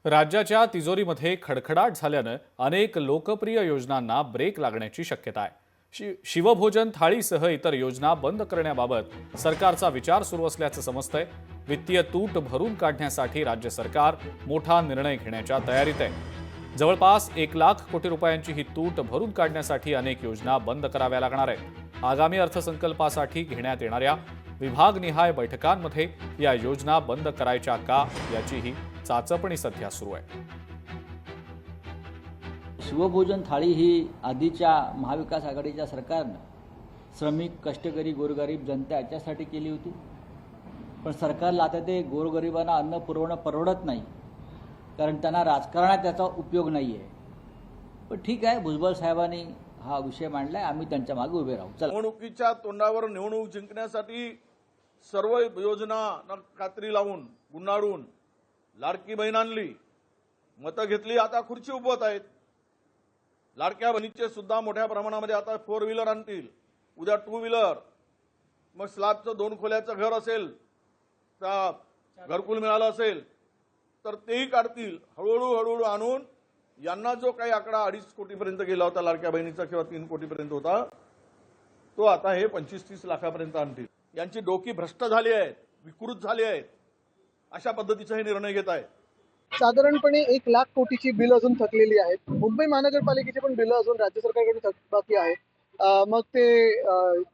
राज्याच्या तिजोरीमध्ये खडखडाट झाल्यानं अनेक लोकप्रिय योजनांना ब्रेक लागण्याची शक्यता आहे। शिवभोजन थाळीसह इतर योजना बंद करण्याबाबत सरकारचा विचार सुरू असल्याचं समजतंय। वित्तीय तूट भरून काढण्यासाठी राज्य सरकार मोठा निर्णय घेण्याच्या तयारीत आहे। जवळपास 1 लाख कोटी रुपयांची ही तूट भरून काढण्यासाठी अनेक योजना बंद कराव्या लागणार आहेत। आगामी अर्थसंकल्पासाठी घेण्यात येणाऱ्या विभागनिहाय बैठकांमध्ये या योजना बंद करायच्या का याचीही चाचपणी सध्या सुरू आहे। शिवभोजन थाळी ही आधीच्या महाविकास आघाडीच्या सरकारनं श्रमिक, कष्टकरी, गोरगरीब जनता याच्यासाठी केली होती। पण सरकारला आता ते गोरगरिबांना अन्न पुरवणं परवडत नाही, कारण त्यांना राजकारणात त्याचा उपयोग नाही आहे। पण ठीक आहे, भुजबळ साहेबांनी हा विषय मांडलाय, आम्ही त्यांच्या मागे उभे राहू। चला, निवडणुकीच्या तोंडावर निवडणूक जिंकण्यासाठी सर्व योजना कात्री लावून गुंडाळून लाडकी बहीण आणली, मतं घेतली, आता खुर्ची उभवत आहेत। लाडक्या बहिणीचे सुद्धा मोठ्या प्रमाणामध्ये आता 4 व्हीलर आणतील, उद्या 2 व्हीलर, मग स्लॅबचं 2 खोल्याचं घर असेल, घरकुल मिळालं असेल तर तेही काढतील। हळूहळू आणून यांना जो काही आकडा 2.5 कोटीपर्यंत गेला होता लाडक्या बहिणीचा किंवा 3 कोटीपर्यंत होता, तो आता हे 25-30 लाखापर्यंत आणतील। यांची डोकी भ्रष्ट झाली आहेत, विकृत झाली आहेत, अशा पद्धतीचा हे निर्णय घेत आहेत। साधारणपणे 1 लाख कोटीची बिल अजून थकलेली आहेत। मुंबई महानगरपालिकेची पण बिल अजून राज्य सरकारकडे बाकी आहे। मग ते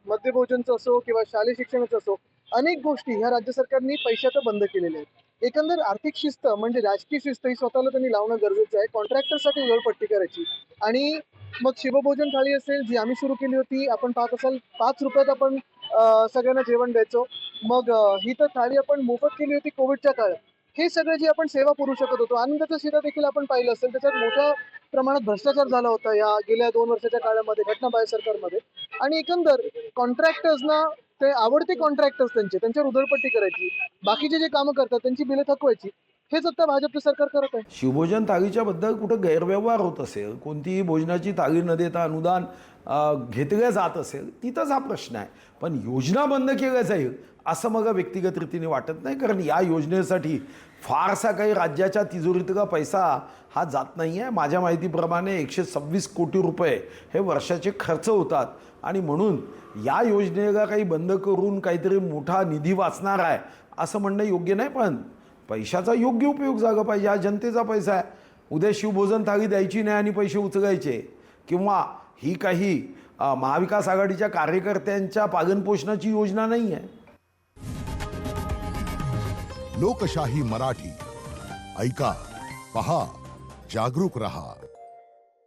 मध्यभोजनचं असो किंवा शालेय शिक्षणाचं असो, अनेक गोष्टी ह्या राज्य सरकारने पैशाचं बंद केलेल्या आहेत। एकंदर आर्थिक शिस्त म्हणजे राजकीय शिस्त ही स्वतःला त्यांनी लावणं गरजेचं आहे। कॉन्ट्रॅक्टरसाठी उधळपट्टी करायची आणि मग शिवभोजन थाळी असेल जी आम्ही सुरू केली होती, आपण पाहत असाल 5 रुपयात आपण सगळ्यांना जेवण द्यायचो। मग ही तर थाळी आपण मोफत केली होती कोविडच्या काळात। हे सगळे जे आपण सेवा पुरवू शकत होतो, आनंदाचा शिरा देखील आपण पाहिलं असेल, त्याच्यात मोठ्या प्रमाणात भ्रष्टाचार झाला होता या गेल्या 2 वर्षाच्या काळामध्ये घटनाबाह्य सरकारमध्ये। आणि एकंदर कॉन्ट्रॅक्टर्सना ते आवडते कॉन्ट्रॅक्टर्स त्यांच्यावर उधळपट्टी करायची, बाकीचे जे कामं करतात त्यांची बिलं थकवायची, हेच आता भाजपचं सरकार करत आहे। शिवभोजन थाळीच्या बद्दल कुठं गैरव्यवहार होत असेल, कोणतीही भोजनाची थाळी न देता अनुदान घेतलं जात असेल, तिथंच हा प्रश्न आहे। पण योजना बंद केल्या जाईल असं मग व्यक्तिगत रीतीने वाटत नाही, कारण या योजनेसाठी फारसा काही राज्याच्या तिजोरीतला पैसा हा जात नाही आहे। माझ्या माहितीप्रमाणे 126 कोटी रुपये हे वर्षाचे खर्च होतात आणि म्हणून या योजनेला काही बंद करून काहीतरी मोठा निधी वाचणार आहे असं म्हणणं योग्य नाही। पण पैशाचा योग्य उपयोग झाला पाहिजे, हा जनतेचा पैसा आहे। उद्या शिवभोजन थाळी द्यायची नाही आणि पैसे उचलायचे, किंवा ही काही महाविकास आघाडीच्या कार्यकर्त्यांच्या पालनपोषणाची योजना नाही आहे। लोकशाही मराठी ऐका, पहा, जागरूक रहा।